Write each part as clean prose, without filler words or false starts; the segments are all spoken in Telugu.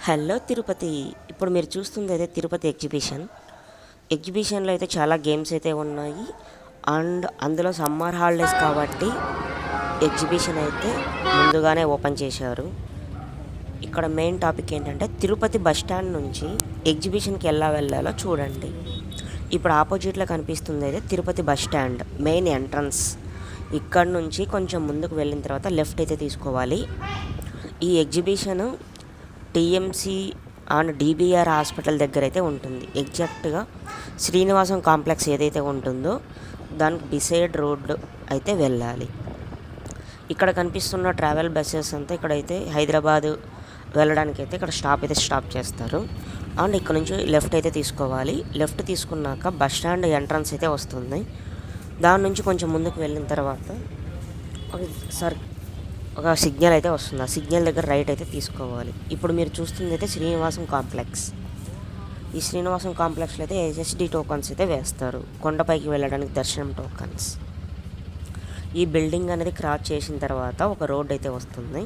హలో తిరుపతి. ఇప్పుడు మీరు చూస్తుంది అయితే తిరుపతి ఎగ్జిబిషన్లో అయితే చాలా గేమ్స్ అయితే ఉన్నాయి. అండ్ అందులో సమ్మర్ హాలిడేస్ కాబట్టి ఎగ్జిబిషన్ అయితే ముందుగానే ఓపెన్ చేశారు. ఇక్కడ మెయిన్ టాపిక్ ఏంటంటే తిరుపతి బస్ స్టాండ్ నుంచి ఎగ్జిబిషన్కి ఎలా వెళ్ళాలో చూడండి. ఇప్పుడు ఆపోజిట్లో కనిపిస్తుంది అయితే Tirupati bus stand main entrance. ఇక్కడ నుంచి కొంచెం ముందుకు వెళ్ళిన తర్వాత లెఫ్ట్ అయితే తీసుకోవాలి. ఈ exhibition TMC and DBR hospital దగ్గర అయితే ఉంటుంది. ఎగ్జాక్ట్గా శ్రీనివాసం కాంప్లెక్స్ ఏదైతే ఉంటుందో దానికి బిసైడ్ రోడ్ అయితే వెళ్ళాలి. ఇక్కడ కనిపిస్తున్న ట్రావెల్ బస్సెస్ అంతా ఇక్కడైతే హైదరాబాద్ వెళ్ళడానికి అయితే ఇక్కడ స్టాప్ చేస్తారు. అండ్ ఇక్కడ నుంచి లెఫ్ట్ అయితే తీసుకోవాలి. లెఫ్ట్ తీసుకున్నాక బస్ స్టాండ్ ఎంట్రన్స్ అయితే వస్తుంది. దాని నుంచి కొంచెం ముందుకు వెళ్ళిన తర్వాత ఒక సిగ్నల్ అయితే వస్తుంది. ఆ సిగ్నల్ దగ్గర రైట్ అయితే తీసుకోవాలి. ఇప్పుడు మీరు చూస్తుంది అయితే శ్రీనివాసం కాంప్లెక్స్. ఈ శ్రీనివాసం కాంప్లెక్స్లో అయితే ఎస్ఎస్డి టోకన్స్ అయితే వేస్తారు, కొండపైకి వెళ్ళడానికి దర్శనం టోకన్స్. ఈ బిల్డింగ్ అనేది క్రాస్ చేసిన తర్వాత ఒక రోడ్ అయితే వస్తుంది.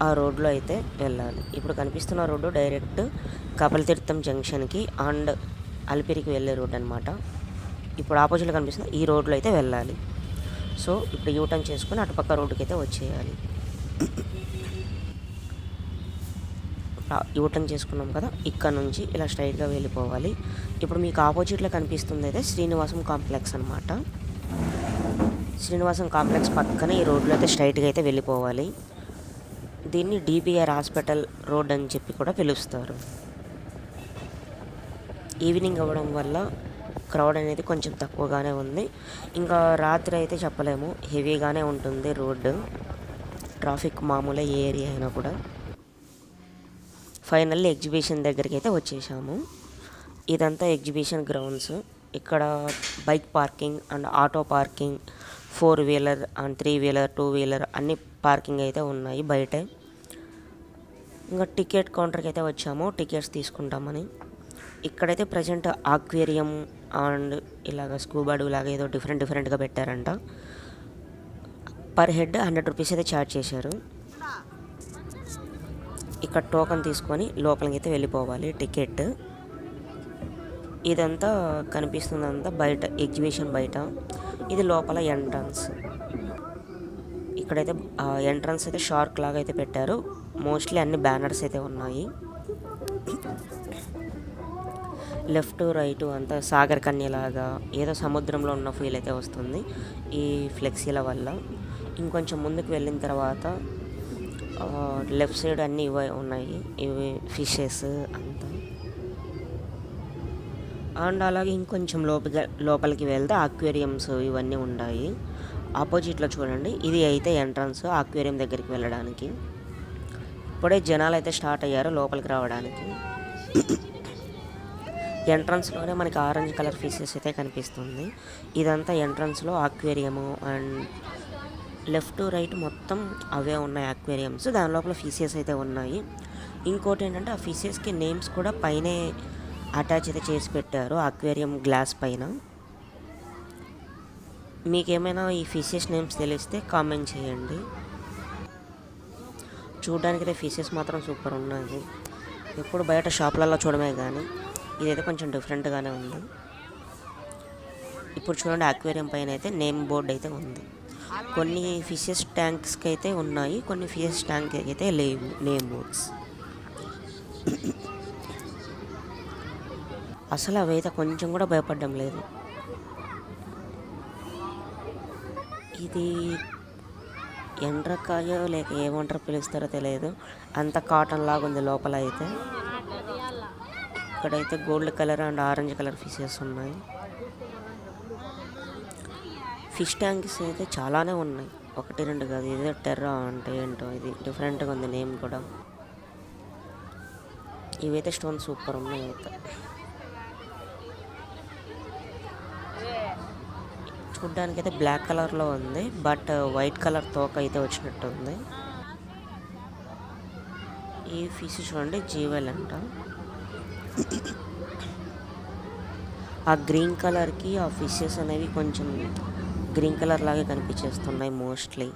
ఆ రోడ్లో అయితే వెళ్ళాలి. ఇప్పుడు కనిపిస్తున్న రోడ్డు డైరెక్ట్ కపిలతీర్థం జంక్షన్కి అండ్ అలిపిరికి వెళ్ళే రోడ్ అనమాట. ఇప్పుడు ఆపోజిట్లో కనిపిస్తుంది ఈ రోడ్లో అయితే వెళ్ళాలి. సో ఇప్పుడు యూటర్న్ చేసుకుని అటుపక్క రోడ్డుకి అయితే వచ్చేయాలి. యూటర్న్ చేసుకున్నాం కదా, ఇక్కడ నుంచి ఇలా స్ట్రైట్గా వెళ్ళిపోవాలి. ఇప్పుడు మీకు ఆపోజిట్లో కనిపిస్తుంది అయితే శ్రీనివాసం కాంప్లెక్స్ అనమాట. శ్రీనివాసం కాంప్లెక్స్ పక్కనే ఈ రోడ్లో అయితే స్ట్రైట్గా అయితే వెళ్ళిపోవాలి. దీన్ని డిబిఆర్ హాస్పిటల్ రోడ్ అని చెప్పి కూడా పిలుస్తారు. ఈవినింగ్ అవ్వడం వల్ల క్రౌడ్ అనేది కొంచెం తక్కువగానే ఉంది. ఇంకా రాత్రి అయితే చెప్పలేము, హెవీగానే ఉంటుంది రోడ్డు. ట్రాఫిక్ మామూలే ఏ ఏరియా అయినా కూడా. ఫైనల్లీ ఎగ్జిబిషన్ దగ్గరికి అయితే వచ్చేసాము. ఇదంతా ఎగ్జిబిషన్ గ్రౌండ్స్. ఇక్కడ bike parking and auto parking, 4 wheeler and 3 wheeler 2 wheeler అన్ని పార్కింగ్ అయితే ఉన్నాయి బయటే. ఇంకా టికెట్ కౌంటర్కి అయితే వచ్చాము టికెట్స్ తీసుకుంటామని. ఇక్కడైతే ప్రజెంట్ ఆక్వేరియం అండ్ ఇలాగ స్కూబా డూ లాగా ఏదో డిఫరెంట్గా పెట్టారంట. పర్ హెడ్ 100 రూపీస్ అయితే ఛార్జ్ చేశారు. ఇక్కడ టోకెన్ తీసుకొని లోపలికి అయితే వెళ్ళిపోవాలి. టికెట్ ఇదంతా కనిపిస్తుందంతా బయట, ఎగ్జిబిషన్ బయట. ఇది లోపల ఎంట్రన్స్. ఇక్కడైతే ఎంట్రన్స్ అయితే షార్క్ లాగా అయితే పెట్టారు. మోస్ట్లీ అన్ని బ్యానర్స్ అయితే ఉన్నాయి. లెఫ్ట్ రైట్ అంతా సాగర్ కన్యలాగా ఏదో సముద్రంలో ఉన్న ఫీల్ అయితే వస్తుంది ఈ ఫ్లెక్సీల వల్ల. ఇంకొంచెం ముందుకు వెళ్ళిన తర్వాత లెఫ్ట్ సైడ్ అన్నీ ఇవి ఉన్నాయి, ఇవి ఫిషెస్ అంతా. అండ్ అలాగే ఇంకొంచెం లోపలికి వెళ్తే ఆక్వేరియంస్ ఇవన్నీ ఉన్నాయి. ఆపోజిట్లో చూడండి, ఇది అయితే ఎంట్రన్స్ ఆక్వేరియం దగ్గరికి వెళ్ళడానికి. ఇప్పుడే జనాలు అయితే స్టార్ట్ అయ్యారు లోపలికి రావడానికి. ఎంట్రన్స్లోనే మనకి ఆరెంజ్ కలర్ ఫిషెస్ అయితే కనిపిస్తుంది. ఇదంతా ఎంట్రన్స్లో ఆక్వేరియము. అండ్ లెఫ్ట్ రైట్ మొత్తం అవే ఉన్నాయి ఆక్వేరియంస్. దాని లోపల ఫిషెస్ అయితే ఉన్నాయి. ఇంకోటి ఏంటంటే ఆ ఫిషెస్కి నేమ్స్ కూడా పైనే అటాచ్ అయితే చేసి పెట్టారు ఆక్వేరియం గ్లాస్ పైన. మీకేమైనా ఈ ఫిషెస్ నేమ్స్ తెలిస్తే కామెంట్ చేయండి. చూడడానికైతే ఫిషెస్ మాత్రం సూపర్ ఉన్నాయి. ఎప్పుడు బయట షాపులలో చూడమే కానీ ఇదైతే కొంచెం డిఫరెంట్గానే ఉంది. ఇప్పుడు చూడండి ఆక్వేరియం పైన అయితే నేమ్ బోర్డు అయితే ఉంది. కొన్ని ఫిషెస్ ట్యాంక్స్కి అయితే ఉన్నాయి, కొన్ని ఫిషెస్ ట్యాంక్కి అయితే లేవు నేమ్ బోర్డ్స్. అసలు అవైతే కొంచెం కూడా భయపడడం లేదు. ఇది ఎండ్రకాయ లేక ఏమంటారో పిలుస్తారో తెలియదు, అంత కాటన్ లాగా ఉంది లోపల అయితే. ఇక్కడైతే gold colour and orange colour fishes ఉన్నాయి. ఫిష్ ట్యాంక్స్ అయితే చాలానే ఉన్నాయి, 1 2 కాదు. ఇదే టెర్రా అంటే ఏంటో, ఇది డిఫరెంట్గా ఉంది నేమ్ కూడా. ఇవైతే స్టోన్ సూపర్ ఉన్నాయి. అయితే చూడ్డానికైతే బ్లాక్ కలర్లో ఉంది, బట్ వైట్ కలర్ తోక అయితే వచ్చినట్టు ఉంది. ఈ ఫిష్ చూడండి జీవెల్ అంట. ఆ గ్రీన్ కలర్కి ఆ ఫిషెస్ అనేవి కొంచెం గ్రీన్ కలర్ లాగే కనిపించేస్తున్నాయి mostly.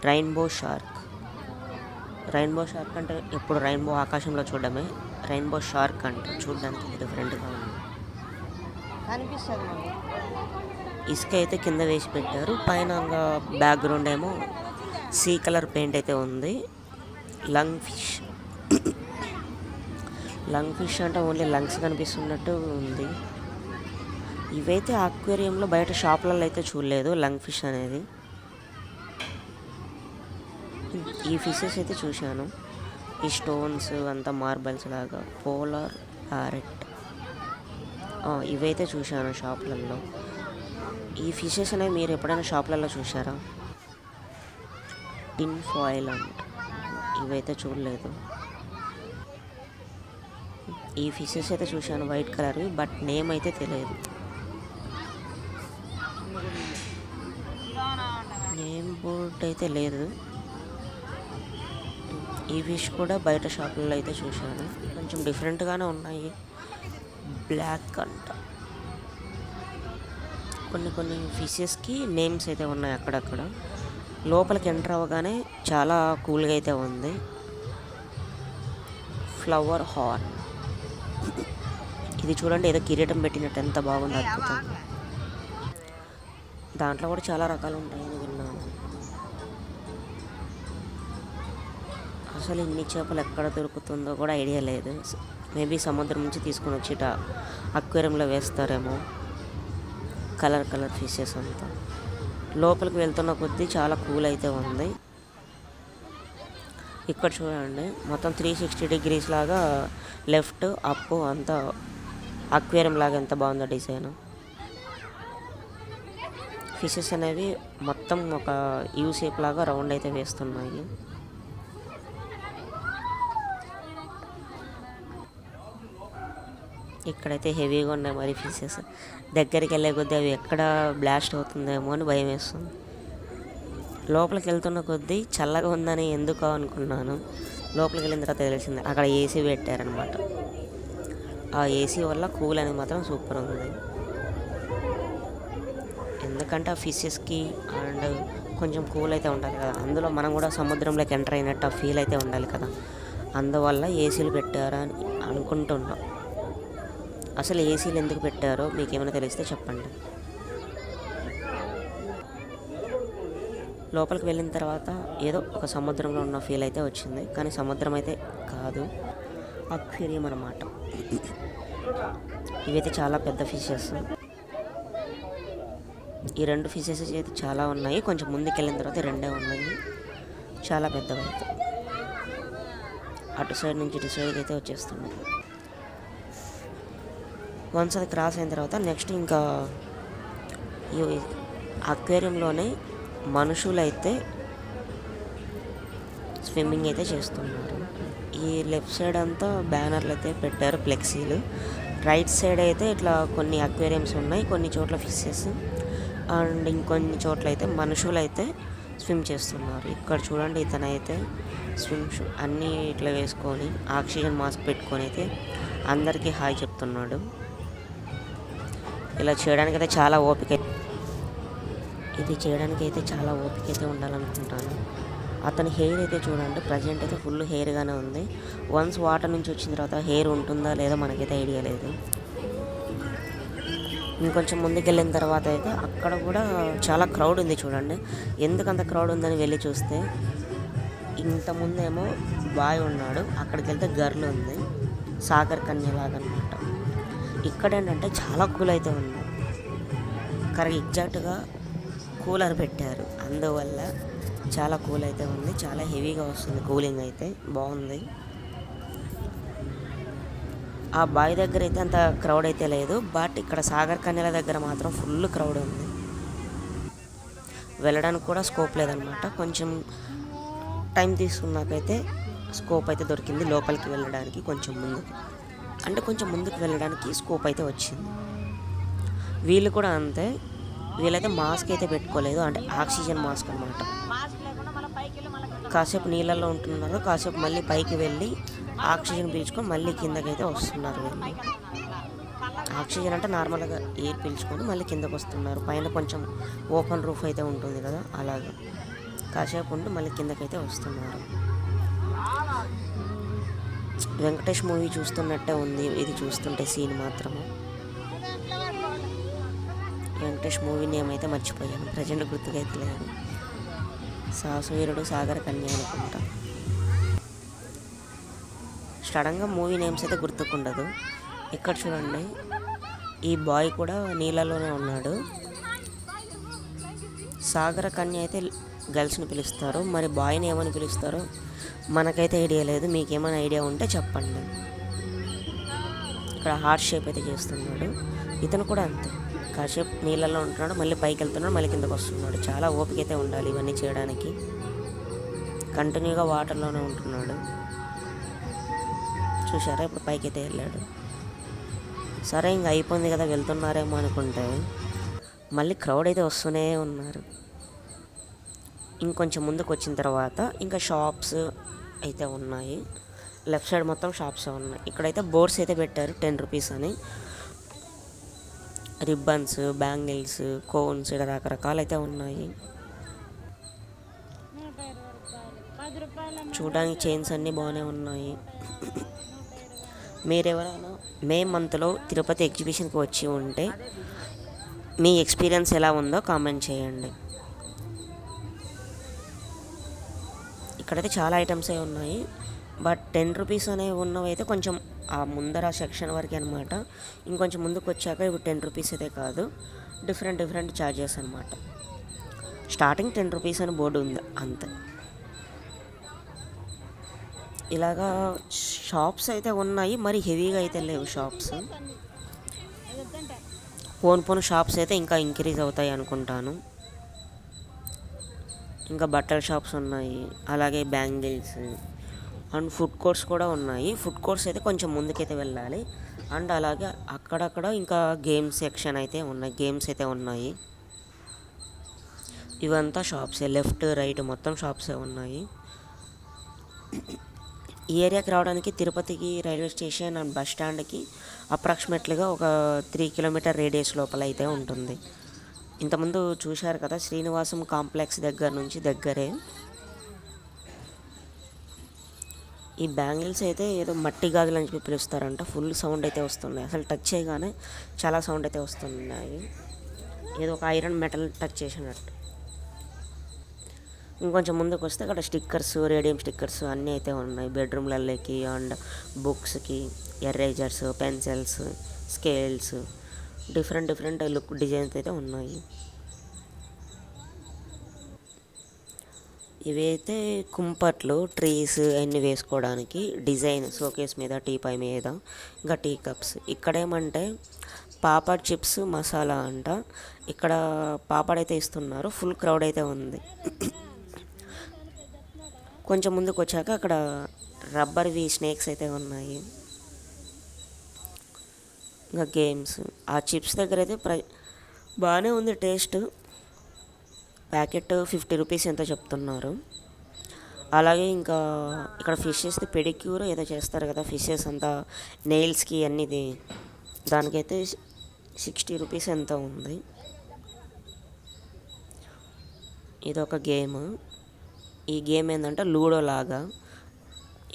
Rainbow shark. Rainbow shark అంటే ఎప్పుడు రెయిన్బో ఆకాశంలో చూడడమే, రెయిన్బో షార్క్ అంటే చూడడానికి డిఫరెంట్గా ఉంది. కనిపిస్తుంది. ఇసుక అయితే కింద వేసి పెట్టారు, పైన బ్యాక్గ్రౌండ్ ఏమో సీ కలర్ పెయింట్ అయితే ఉంది. లంగ్ ఫిష్ లంగ్ ఫిష్ అంటే ఓన్లీ లంగ్స్ కనిపిస్తున్నట్టు ఉంది. ఇవైతే అక్వేరియంలో బయట షాప్లలో అయితే చూడలేదు లంగ్ ఫిష్ అనేది. ఈ ఫిషెస్ అయితే చూశాను, ఈ స్టోన్స్ అంతా మార్బల్స్ లాగా. పోలార్ ప్యారెట్ ఇవైతే చూశాను షాప్లలో. ఈ ఫిషెస్ అనేవి మీరు ఎప్పుడైనా షాప్లలో చూసారా? టిన్ ఫాయిల్ అంట, ఇవైతే చూడలేదు. ఈ ఫిషెస్ అయితే చూశాను వైట్ కలర్వి, బట్ నేమ్ అయితే తెలియదు. నేమ్ బోర్డ్ అయితే లేదు. ఈ ఫిష్ కూడా బయట షాపులలో అయితే చూశాను, కొంచెం డిఫరెంట్గానే ఉన్నాయి. బ్లాక్ అంట. కొన్ని ఫిషెస్కి నేమ్స్ అయితే ఉన్నాయి అక్కడక్కడ. లోపలికి ఎంటర్ అవ్వగానే చాలా కూల్గా అయితే ఉంది. ఫ్లవర్ హార్న్, ఇది చూడండి ఏదో కిరీటం పెట్టినట్టు ఎంత బాగుంది, అద్భుతం. దాంట్లో కూడా చాలా రకాలు ఉంటాయని విన్నాను. అసలు ఇన్ని చేపలు ఎక్కడ దొరుకుతుందో కూడా ఐడియా లేదు. మేబీ సముద్రం నుంచి తీసుకొని వచ్చి అక్వేరియంలో వేస్తారేమో. కలర్ ఫిషెస్ అంతా. లోపలికి వెళ్తున్న కొద్దీ చాలా కూల్ అయితే ఉంది. ఇక్కడ చూడండి మొత్తం 360 డిగ్రీస్ లాగా లెఫ్ట్ అప్ అంతా అక్వేరియం లాగా ఎంత బాగుందో డిజైన్. ఫిషెస్ అనేవి మొత్తం ఒక యూ షేప్ లాగా రౌండ్ అయితే వేస్తున్నాయి. ఇక్కడైతే హెవీగా ఉన్నాయి మరి ఫిషెస్. దగ్గరికి వెళ్ళే కొద్దీ అవి ఎక్కడ బ్లాస్ట్ అవుతుందేమో అని భయం వేస్తుంది. లోపలికి వెళ్తున్న కొద్దీ చల్లగా ఉందని ఎందుకు అనుకున్నాను. లోపలికి వెళ్ళిన తర్వాత తెలిసింది అక్కడ ఏసీ పెట్టారనమాట. ఆ ఏసీ వల్ల కూల్ అనేది మాత్రం సూపర్ ఉంది. ఎందుకంటే ఆ ఫిషెస్కి అండ్ కొంచెం కూల్ అయితే ఉండాలి కదా, అందులో మనం కూడా సముద్రంలోకి ఎంటర్ అయినట్టు ఆ ఫీల్ అయితే ఉండాలి కదా, అందువల్ల ఏసీలు పెట్టారా అని అనుకుంటున్నాం. అసలు ఏసీలు ఎందుకు పెట్టారో మీకు ఏమైనా తెలిస్తే చెప్పండి. లోపలికి వెళ్ళిన తర్వాత ఏదో ఒక సముద్రంలో ఉన్న ఫీల్ అయితే వచ్చింది, కానీ సముద్రం అయితే కాదు, అక్వేరియం అన్నమాట. ఇవైతే చాలా పెద్ద ఫిషెస్. ఈ 2 ఫిషెస్ అయితే చాలా ఉన్నాయి. కొంచెం ముందుకు వెళ్ళిన తర్వాత 2 ఉన్నాయి, చాలా పెద్దవి అయితే. అటు సైడ్ నుంచి ఇటు సైడ్కి అయితే వచ్చేస్తున్నాయి. వన్స్ అది క్రాస్ అయిన తర్వాత నెక్స్ట్ ఇంకా ఈ అక్వేరియంలోనే మనుషులు అయితే స్విమ్మింగ్ అయితే చేస్తున్నారు. ఈ లెఫ్ట్ సైడ్ అంతా బ్యానర్లు అయితే పెట్టారు, ఫ్లెక్సీలు. రైట్ సైడ్ అయితే ఇట్లా కొన్ని అక్వేరియంస్ ఉన్నాయి, కొన్ని చోట్ల ఫిషెస్ అండ్ ఇంకొన్ని చోట్ల అయితే మనుషులు అయితే స్విమ్ చేస్తున్నారు. ఇక్కడ చూడండి ఇతనైతే స్విమ్ షూ అన్నీ ఇట్లా వేసుకొని ఆక్సిజన్ మాస్క్ పెట్టుకొని అయితే అందరికీ హాయ్ చెప్తున్నాడు. ఇలా చేయడానికైతే చాలా ఓపిక, ఇది చేయడానికైతే చాలా ఓపిక అయితే ఉండాలనుకుంటాను. అతని హెయిర్ అయితే చూడండి ప్రజెంట్ అయితే ఫుల్ హెయిర్గానే ఉంది. వన్స్ వాటర్ నుంచి వచ్చిన తర్వాత హెయిర్ ఉంటుందా లేదా మనకైతే ఐడియా లేదు. ఇంకొంచెం ముందుకు వెళ్ళిన తర్వాత అయితే అక్కడ కూడా చాలా క్రౌడ్ ఉంది చూడండి. ఎందుకు అంత క్రౌడ్ ఉందని వెళ్ళి చూస్తే ఇంతకుముందేమో బాయ్ ఉన్నాడు, అక్కడికి వెళ్తే గర్ల్ ఉంది, సాగర్ కన్యలాగా అనమాట. ఇక్కడ ఏంటంటే చాలా కూల్ అయితే ఉంది, కరెక్ట్ ఎగ్జాక్ట్గా కూలర్ పెట్టారు, అందువల్ల చాలా కూల్ అయితే ఉంది. చాలా హెవీగా వస్తుంది కూలింగ్ అయితే, బాగుంది. ఆ బాయ్ దగ్గర అయితే అంత క్రౌడ్ అయితే లేదు, బట్ ఇక్కడ సాగర్ కన్యల దగ్గర మాత్రం ఫుల్ క్రౌడ్ ఉంది. వెళ్ళడానికి కూడా స్కోప్ లేదనమాట. కొంచెం టైం తీసుకున్నాకైతే స్కోప్ అయితే దొరికింది లోపలికి వెళ్ళడానికి. కొంచెం ముందుకు వెళ్ళడానికి స్కోప్ అయితే వచ్చింది. వీళ్ళు కూడా అంతే, వీళ్ళైతే మాస్క్ అయితే పెట్టుకోలేదు, అంటే ఆక్సిజన్ మాస్క్ అనమాట. కాసేపు నీళ్ళల్లో ఉంటున్నారు, కాసేపు మళ్ళీ పైకి వెళ్ళి ఆక్సిజన్ పీల్చుకొని మళ్ళీ కిందకైతే వస్తున్నారు. వీళ్ళు ఆక్సిజన్ అంటే నార్మల్గా ఎయిర్ పీల్చుకొని మళ్ళీ కిందకు వస్తున్నారు. పైన కొంచెం ఓపెన్ రూఫ్ అయితే ఉంటుంది కదా, అలాగా కాసేపు ఉండి మళ్ళీ కిందకైతే వస్తున్నారు. వెంకటేష్ మూవీ చూస్తున్నట్టే ఉంది ఇది చూస్తుంటే సీన్ మాత్రము. వెంకటేష్ మూవీ నేమ్ అయితే మర్చిపోయాను, ప్రజెంట్ గుర్తుగా అయితే లేదు. సాహసవీరుడు సాగర కన్య అనుకుంటా. సడన్గా మూవీ నేమ్స్ అయితే గుర్తుకుండదు. ఇక్కడ చూడండి, ఈ బాయ్ కూడా నీళ్ళలోనే ఉన్నాడు. సాగర కన్య అయితే గర్ల్స్ని పిలుస్తారు, మరి బాయ్ని ఏమని పిలుస్తారో మనకైతే ఐడియా లేదు. మీకేమైనా ఐడియా ఉంటే చెప్పండి. ఇక్కడ హార్ట్ షేప్ అయితే చేస్తున్నాడు. ఇతను కూడా అంతే, కాసేపు నీళ్ళల్లో ఉంటున్నాడు, మళ్ళీ పైకి వెళ్తున్నాడు, మళ్ళీ కిందకు వస్తున్నాడు. చాలా ఓపిక అయితే ఉండాలి ఇవన్నీ చేయడానికి. కంటిన్యూగా వాటర్లోనే ఉంటున్నాడు. చూసారా, ఇప్పుడు పైకి అయితే వెళ్ళాడు. సరే, ఇంకా అయిపోయింది కదా వెళ్తున్నారేమో అనుకుంటే మళ్ళీ క్రౌడ్ అయితే వస్తూనే ఉన్నారు. ఇంకొంచెం ముందుకు వచ్చిన తర్వాత ఇంకా షాప్స్ అయితే ఉన్నాయి. లెఫ్ట్ సైడ్ మొత్తం షాప్స్ ఉన్నాయి. ఇక్కడైతే బోర్డ్స్ అయితే పెట్టారు 10 రూపీస్ అని. రిబ్బన్స్, బ్యాంగిల్స్, కోన్స్ ఇలా రకరకాలు అయితే ఉన్నాయి. చూడడానికి చైన్స్ అన్నీ బాగానే ఉన్నాయి. మీరెవరైనా మే మంత్లో తిరుపతి ఎగ్జిబిషన్కి వచ్చి ఉంటే మీ ఎక్స్పీరియన్స్ ఎలా ఉందో కామెంట్ చేయండి. ఇక్కడైతే చాలా ఐటమ్సే ఉన్నాయి, బట్ 10 రూపీస్ అనేవి ఉన్నవి అయితే కొంచెం ఆ ముందర సెక్షన్ వరకే అనమాట. ఇంకొంచెం ముందుకు వచ్చాక ఇప్పుడు 10 రూపీస్ అయితే కాదు, డిఫరెంట్ ఛార్జెస్ అనమాట. స్టార్టింగ్ 10 రూపీస్ అని బోర్డు ఉంది అంతే. ఇలాగా షాప్స్ అయితే ఉన్నాయి, మరి హెవీగా అయితే లేవు షాప్స్. పోను షాప్స్ అయితే ఇంకా ఇంక్రీజ్ అవుతాయి అనుకుంటాను. ఇంకా బట్టల షాప్స్ ఉన్నాయి, అలాగే బ్యాంగిల్స్ అండ్ ఫుడ్ కోర్ట్స్ కూడా ఉన్నాయి. ఫుడ్ కోర్ట్స్ అయితే కొంచెం ముందుకైతే వెళ్ళాలి. అండ్ అలాగే అక్కడక్కడ ఇంకా గేమ్స్ సెక్షన్ అయితే ఉన్నాయి, గేమ్స్ అయితే ఉన్నాయి. ఇవంతా షాప్సే, లెఫ్ట్ రైట్ మొత్తం షాప్సే ఉన్నాయి. ఈ ఏరియాకి రావడానికి తిరుపతికి రైల్వే స్టేషన్ అండ్ బస్ స్టాండ్కి అప్రాక్సిమేట్లీగా ఒక 3 కిలోమీటర్ రేడియస్ లోపల అయితే ఉంటుంది. ఇంతకుముందు చూశారు కదా, శ్రీనివాసం కాంప్లెక్స్ దగ్గర నుంచి దగ్గరే. ఈ బ్యాంగిల్స్ అయితే ఏదో మట్టి గాజులు అని పిలుస్తారంట. ఫుల్ సౌండ్ అయితే వస్తుంది, అసలు టచ్ చేయగానే చాలా సౌండ్ అయితే వస్తున్నాయి. ఏదో ఒక ఐరన్ మెటల్ టచ్ చేసినట్టు. ఇంకొంచెం ముందుకు వస్తే అక్కడ స్టిక్కర్స్, రేడియం స్టిక్కర్స్ అన్నీ అయితే ఉన్నాయి. బెడ్రూమ్లకి అండ్ బుక్స్కి erasers, pencils, scales, different look designs అయితే ఉన్నాయి. ఇవైతే కుంపట్లు, ట్రీస్ అన్నీ వేసుకోవడానికి డిజైన్ షోకేస్ మీద, టీపై మీద, ఇంకా టీ కప్స్. ఇక్కడేమంటే పాపడ్ చిప్స్ మసాలా అంట. ఇక్కడ పాపడ్ అయితే ఇస్తున్నారు. ఫుల్ క్రౌడ్ అయితే ఉంది. కొంచెం ముందుకు వచ్చాక అక్కడ రబ్బర్వి స్నేక్స్ అయితే ఉన్నాయి. ఇంకా గేమ్స్, ఆ చిప్స్ దగ్గర అయితే బాగానే ఉంది టేస్ట్. ప్యాకెట్ 50 రూపీస్ ఎంతో చెప్తున్నారు. అలాగే ఇంకా ఇక్కడ ఫిషెస్ పెడిక్యూర్ ఏదో చేస్తారు కదా, ఫిషెస్ అంతా నెయిల్స్కి అన్నిది, దానికైతే 60 రూపీస్ ఎంతో ఉంది. ఇదొక గేమ్. ఈ గేమ్ ఏంటంటే లూడో లాగా.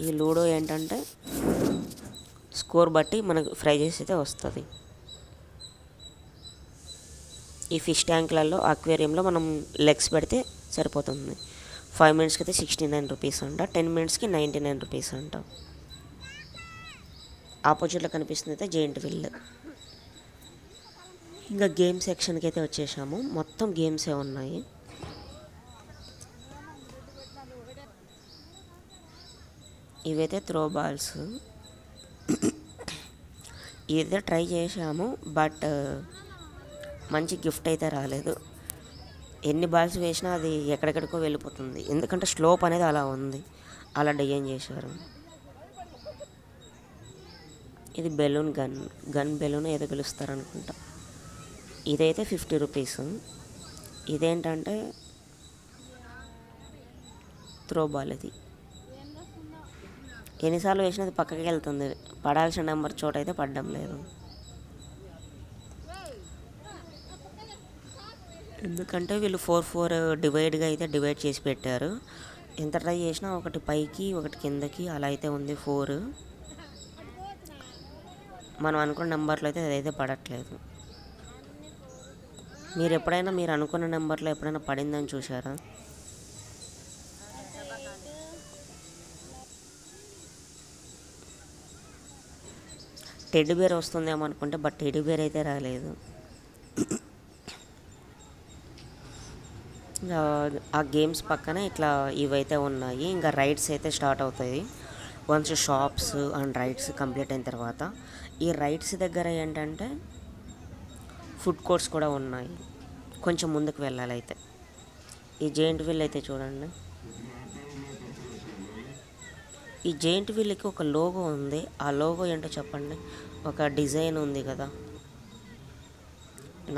ఈ లూడో ఏంటంటే స్కోర్ బట్టి మనకు ప్రైజెస్ అయితే వస్తుంది. ఈ ఫిష్ ట్యాంక్లలో, అక్వేరియంలో మనం లెగ్స్ పెడితే సరిపోతుంది. 5 మినిట్స్కి అయితే 69 రూపీస్ అంట, 10 మినిట్స్కి 99 రూపీస్ అంట. ఆపోజిట్లో కనిపిస్తుంది అయితే జెయింట్ విల్. ఇంకా గేమ్ సెక్షన్కి అయితే వచ్చేసాము. మొత్తం గేమ్సే ఉన్నాయి. ఇవైతే త్రో బాల్స్. ఇదైతే ట్రై చేసాము, బట్ మంచి గిఫ్ట్ అయితే రాలేదు. ఎన్ని బాల్స్ వేసినా అది ఎక్కడెక్కడికో వెళ్ళిపోతుంది, ఎందుకంటే స్లోప్ అనేది అలా ఉంది, అలా డిజైన్ చేశారు. ఇది బెలూన్ గన్ బెలూన్ ఏదో పిలుస్తారు అనుకుంటా. ఇదైతే 50 రూపీస్. ఇదేంటంటే త్రో బాల్. ఇది ఎన్నిసార్లు వేసినా అది పక్కకి వెళ్తుంది, పడాల్సిన నెంబర్ చోట అయితే పడడం లేదు. ఎందుకంటే వీళ్ళు 4 డివైడ్గా అయితే డివైడ్ చేసి పెట్టారు. ఎంత ట్రై చేసినా ఒకటి పైకి ఒకటి కిందకి అలా అయితే ఉంది 4. మనం అనుకున్న నెంబర్లో అయితే అదైతే పడట్లేదు. మీరు ఎప్పుడైనా మీరు అనుకున్న నెంబర్లో ఎప్పుడైనా పడిందని చూసారా? టెడ్డీ బేర్ వస్తుందేమో అనుకుంటే బట్ టెడ్డీ బేర్ అయితే రాలేదు. ఆ గేమ్స్ పక్కన ఇట్లా ఇవైతే ఉన్నాయి. ఇంకా రైడ్స్ అయితే స్టార్ట్ అవుతాయి once shops and rides complete అయిన తర్వాత. ఈ రైడ్స్ దగ్గర ఏంటంటే ఫుడ్ కోర్ట్స్ కూడా ఉన్నాయి. కొంచెం ముందుకు వెళ్ళాలి అయితే. ఈ జెయింట్ వీల్ అయితే చూడండి. ఈ జెయింట్ వీల్కి ఒక లోగో ఉంది. ఆ లోగో ఏంటో చెప్పండి. ఒక డిజైన్ ఉంది కదా,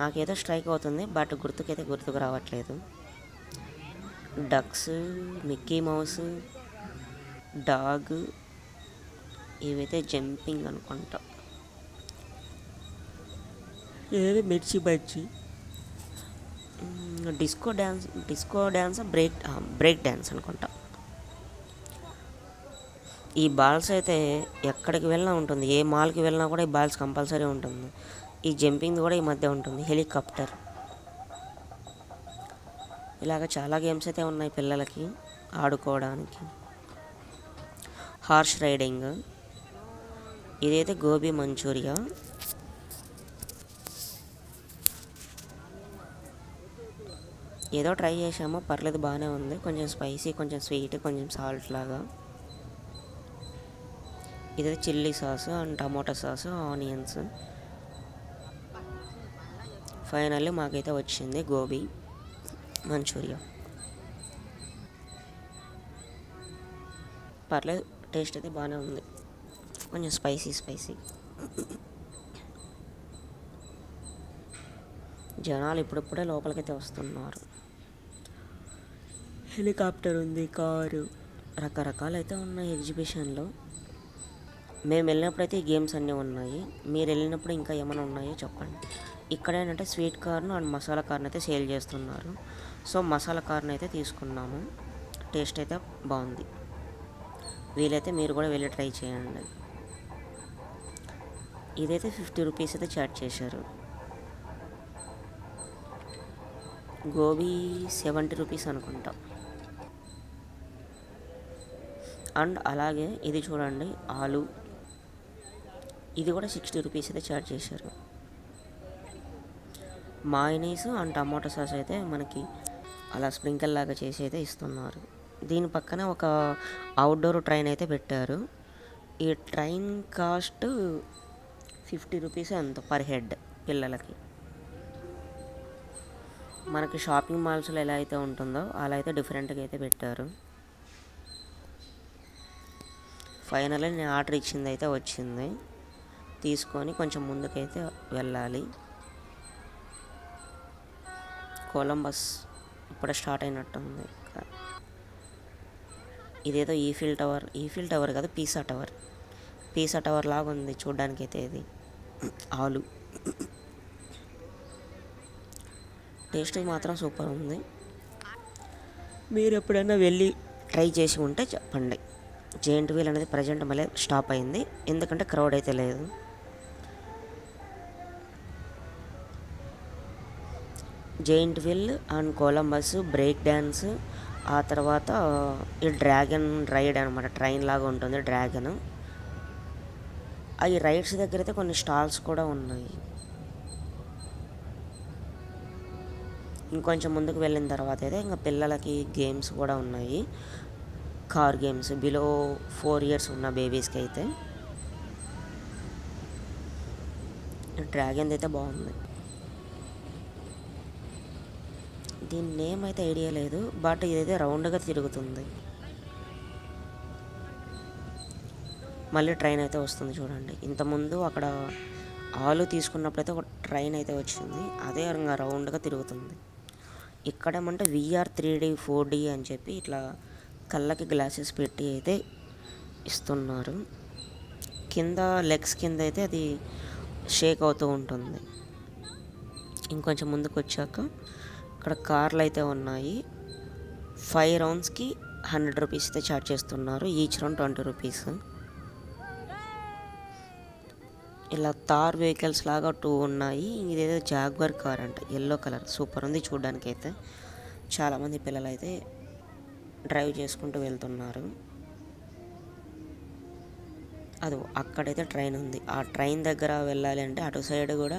నాకేదో స్ట్రైక్ అవుతుంది బట్ గుర్తుకు రావట్లేదు. డక్స్, మిక్కీ మౌస్, డాగ్, ఇవైతే జంపింగ్ అనుకుంటా. ఏది మిర్చి bajji, disco dance break dance అనుకుంటా. ఈ బాల్స్ అయితే ఎక్కడికి వెళ్ళినా ఉంటుంది. ఏ మాల్కి వెళ్ళినా కూడా ఈ బాల్స్ కంపల్సరీ ఉంటుంది. ఈ జంపింగ్ కూడా ఈ మధ్య ఉంటుంది. హెలికాప్టర్, ఇలాగ చాలా గేమ్స్ అయితే ఉన్నాయి పిల్లలకి ఆడుకోవడానికి. హార్స్ రైడింగ్, ఇదైతే గోబీ మంచూరియా. ఏదో ట్రై చేసాము, పర్లేదు బాగానే ఉంది. కొంచెం స్పైసీ, కొంచెం స్వీట్, కొంచెం సాల్ట్ లాగా. ఇదైతే chilli sauce and tomato sauce, onions. Finally మాకైతే వచ్చింది గోబీ మంచూరియా. పర్లేదు, టేస్ట్ అయితే బాగానే ఉంది. కొంచెం స్పైసీ. జనాలు ఇప్పుడిప్పుడే లోపలికైతే వస్తున్నారు. హెలికాప్టర్ ఉంది, కారు, రకరకాలు అయితే ఉన్నాయి ఎగ్జిబిషన్లో. మేము వెళ్ళినప్పుడైతే ఈ గేమ్స్ అన్నీ ఉన్నాయి. మీరు వెళ్ళినప్పుడు ఇంకా ఏమైనా ఉన్నాయో చెప్పండి. ఇక్కడ ఏంటంటే sweet corn and masala corn అయితే సేల్ చేస్తున్నారు. సో మసాలా కార్న్ అయితే తీసుకున్నాము. టేస్ట్ అయితే బాగుంది. వీలైతే మీరు కూడా వెళ్ళి ట్రై చేయండి. ఇదైతే 50 రూపీస్ అయితే చార్జ్ చేశారు. గోబీ 70 రూపీస్ అనుకుంటా. అండ్ అలాగే ఇది చూడండి, ఆలు, ఇది కూడా 60 రూపీస్ అయితే చార్జ్ చేశారు. మాయనీస్ అండ్ టమాటో సాస్ అయితే మనకి అలా స్ప్రింకిల్ లాగా చేసి అయితే ఇస్తున్నారు. దీని పక్కన ఒక అవుట్డోర్ ట్రైన్ అయితే పెట్టారు. ఈ ట్రైన్ కాస్ట్ 50 రూపీస్ అంత పర్ హెడ్ పిల్లలకి. మనకి షాపింగ్ మాల్స్లో ఎలా అయితే ఉంటుందో అలా అయితే డిఫరెంట్గా అయితే పెట్టారు. ఫైనల్లీ నేను ఆర్డర్ ఇచ్చింది అయితే వచ్చింది. తీసుకొని కొంచెం ముందుకైతే వెళ్ళాలి. కొలంబస్ ఇప్పుడే స్టార్ట్ అయినట్టుంది. ఇదేదో ఈఫిల్ టవర్ కాదు, పీసా టవర్ లాగా ఉంది చూడ్డానికి అయితే. ఇది ఆలు టేస్ట్ మాత్రం సూపర్ ఉంది. మీరు ఎప్పుడైనా వెళ్ళి ట్రై చేసి ఉంటే చెప్పండి. జెయింట్ వీల్ అనేది ప్రజెంట్ మళ్ళీ స్టాప్ అయింది, ఎందుకంటే క్రౌడ్ అయితే లేదు. Giant wheel and Columbus, break dance, ఆ తర్వాత ఈ డ్రాగన్ రైడ్ అనమాట. ట్రైన్ లాగా ఉంటుంది డ్రాగన్. ఈ రైడ్స్ దగ్గర అయితే కొన్ని స్టాల్స్ కూడా ఉన్నాయి. ఇంకొంచెం ముందుకు వెళ్ళిన తర్వాత అయితే ఇంకా పిల్లలకి గేమ్స్ కూడా ఉన్నాయి. కార్ గేమ్స్ బిలో 4 years ఉన్న బేబీస్కి అయితే. డ్రాగన్ అయితే బాగుంది. దీని నేమ్ అయితే ఐడియా లేదు, బట్ ఇదైతే రౌండ్గా తిరుగుతుంది. మళ్ళీ ట్రైన్ అయితే వస్తుంది చూడండి. ఇంతకుముందు అక్కడ ఆలు తీసుకున్నప్పుడైతే ఒక ట్రైన్ అయితే వచ్చింది, అదే ఇంకా రౌండ్గా తిరుగుతుంది. ఇక్కడేమంటే VR 3D 4D అని చెప్పి ఇట్లా కళ్ళకి గ్లాసెస్ పెట్టి అయితే ఇస్తున్నారు. కింద లెగ్స్ కింద అయితే అది షేక్ అవుతూ ఉంటుంది. ఇంకొంచెం ముందుకు వచ్చాక ఇక్కడ కార్లు అయితే ఉన్నాయి. 5 roundsకి 100 రూపీస్ అయితే ఛార్జ్ చేస్తున్నారు. Each round 20 rupees. ఇలా తార్ వెహికల్స్ లాగా 2 ఉన్నాయి. ఇదేదో జాగ్వర్ కార్ అంట, ఎల్లో కలర్, సూపర్ ఉంది చూడడానికి అయితే. చాలామంది పిల్లలు అయితే డ్రైవ్ చేసుకుంటూ వెళ్తున్నారు. అది అక్కడైతే ట్రైన్ ఉంది. ఆ ట్రైన్ దగ్గర వెళ్ళాలి అంటే అటు సైడ్ కూడా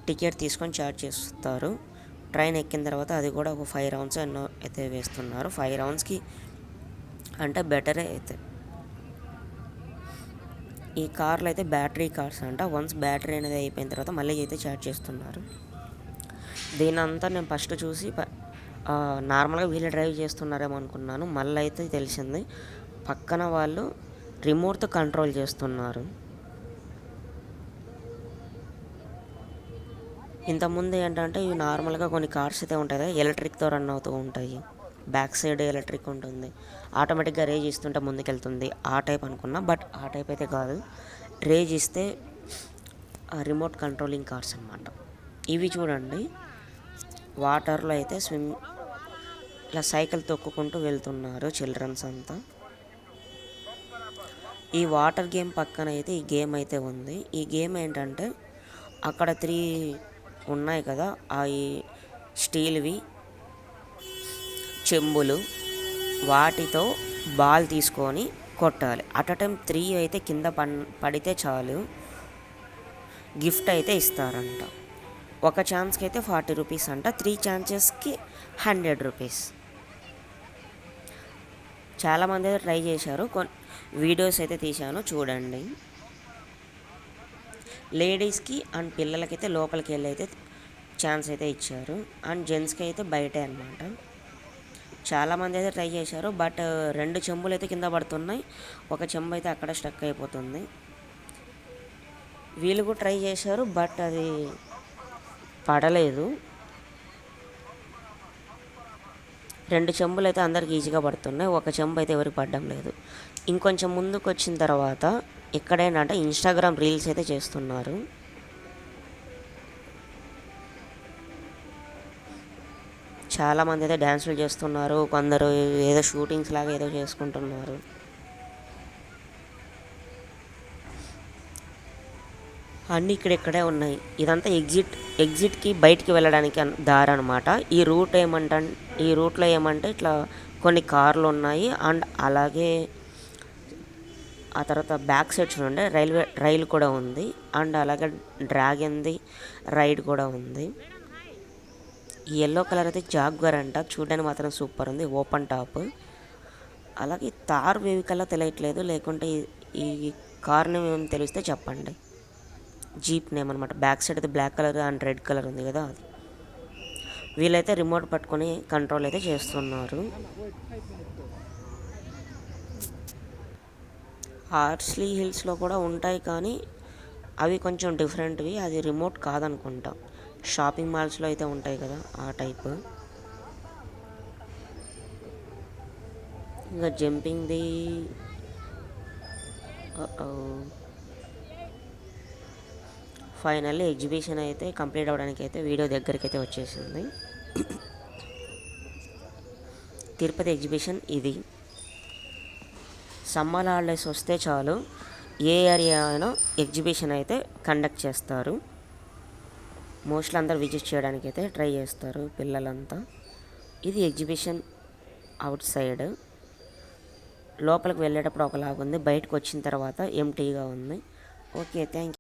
టికెట్ తీసుకొని ఛార్జ్ చేస్తారు. ట్రైన్ ఎక్కిన తర్వాత అది కూడా ఒక 5 రౌండ్స్ ఎన్నో అయితే వేస్తున్నారు. 5 రౌండ్స్కి అంటే బెటరే అయితే. ఈ కార్లు అయితే బ్యాటరీ కార్స్ అంట. వన్స్ బ్యాటరీ అనేది అయిపోయిన తర్వాత మళ్ళీ అయితే ఛార్జ్ చేస్తున్నారు. దీని అంతా నేను ఫస్ట్ చూసి నార్మల్గా వీళ్ళు డ్రైవ్ చేస్తున్నారేమో అనుకున్నాను. మళ్ళీ అయితే తెలిసింది పక్కన వాళ్ళు రిమోట్తో కంట్రోల్ చేస్తున్నారు. ఇంతకుముందు ఏంటంటే ఇవి నార్మల్గా కొన్ని కార్స్ అయితే ఉంటాయి కదా, ఎలక్ట్రిక్తో రన్ అవుతూ ఉంటాయి. బ్యాక్ సైడ్ ఎలక్ట్రిక్ ఉంటుంది, ఆటోమేటిక్గా రేజ్ ఇస్తుంటే ముందుకెళ్తుంది. ఆ టైప్ అనుకున్నా, బట్ ఆ టైప్ అయితే కాదు. రేజ్ ఇస్తే రిమోట్ కంట్రోలింగ్ కార్స్ అన్నమాట. ఇవి చూడండి, వాటర్లో అయితే ఇలా సైకిల్ తొక్కుకుంటూ వెళ్తున్నారు చిల్డ్రన్స్ అంతా. ఈ వాటర్ గేమ్ పక్కన అయితే ఈ గేమ్ అయితే ఉంది. ఈ గేమ్ ఏంటంటే అక్కడ 3 ఉన్నాయి కదా, అవి స్టీల్వి చెంబులు, వాటితో బాల్ తీసుకొని కొట్టాలి. అట్ అ టైం 3 అయితే కింద పడితే చాలు గిఫ్ట్ అయితే ఇస్తారంట. ఒక ఛాన్స్కి అయితే 40 రూపీస్ అంట, 3 ఛాన్సెస్కి 100 రూపీస్. చాలామంది అయితే ట్రై చేశారు, వీడియోస్ అయితే తీశాను చూడండి. లేడీస్కి అండ్ పిల్లలకైతే లోపలికి వెళ్ళి అయితే ఛాన్స్ అయితే ఇచ్చారు, అండ్ జెంట్స్కి అయితే బయటే అనమాట. చాలామంది అయితే ట్రై చేశారు, బట్ 2 చెంబులు అయితే కింద పడుతున్నాయి. ఒక చెంబు అయితే అక్కడ స్టక్ అయిపోతుంది. వీళ్ళు కూడా ట్రై చేశారు, బట్ అది పడలేదు. 2 చెంబులు అయితే అందరికి ఈజీగా పడుతున్నాయి, ఒక చెంబు అయితే ఎవరికి పడడం లేదు. ఇంకొంచెం ముందుకు వచ్చిన తర్వాత ఎక్కడైనా ఇన్స్టాగ్రామ్ రీల్స్ అయితే చేస్తున్నారు. చాలామంది అయితే డ్యాన్సులు చేస్తున్నారు, కొందరు ఏదో షూటింగ్స్ లాగా ఏదో చేసుకుంటున్నారు. అన్నీ ఇక్కడే ఉన్నాయి. ఇదంతా ఎగ్జిట్కి బయటికి వెళ్ళడానికి దారి అనమాట. ఈ రూట్లో ఏమంటే ఇట్లా కొన్ని కార్లు ఉన్నాయి, అండ్ అలాగే ఆ తర్వాత బ్యాక్ సైడ్ చూడండి రైలు కూడా ఉంది, అండ్ అలాగే డ్రాగన్ది రైడ్ కూడా ఉంది. ఈ ఎల్లో కలర్ అయితే జాగ్వర్ అంట, చూడడానికి మాత్రం సూపర్ ఉంది, ఓపెన్ టాప్. అలాగే తార్ వెహికల్ తెలియట్లేదు, లేకుంటే ఈ కార్ నేమ్ ఏమైనా తెలిస్తే చెప్పండి. జీప్ నేమ్ అనమాట. బ్యాక్ సైడ్ అయితే black colour and red colour ఉంది కదా అది. వీళ్ళైతే రిమోట్ పట్టుకొని కంట్రోల్ అయితే చేస్తున్నారు. హార్స్లీ హిల్స్లో కూడా ఉంటాయి, కానీ అవి కొంచెం డిఫరెంట్వి. అది రిమోట్ కాదనుకుంటా. షాపింగ్ మాల్స్లో అయితే ఉంటాయి కదా ఆ టైప్. ఇంకా జంపింగ్ది ఫైనల్లీ ఎగ్జిబిషన్ అయితే కంప్లీట్ అవ్వడానికి అయితే వీడియో దగ్గరికి అయితే వచ్చేసింది. తిరుపతి ఎగ్జిబిషన్ ఇది. సమ్మర్ హాలిడేస్ వస్తే చాలు ఏ ఏరియా అయినా ఎగ్జిబిషన్ అయితే కండక్ట్ చేస్తారు. మోస్ట్లీ అందరు విజిట్ చేయడానికి అయితే ట్రై చేస్తారు పిల్లలంతా. ఇది ఎగ్జిబిషన్ అవుట్ సైడ్. లోపలికి వెళ్ళేటప్పుడు ఒకలాగా ఉంది, బయటకు వచ్చిన తర్వాత ఎంటీగా ఉంది. Okay, thank you.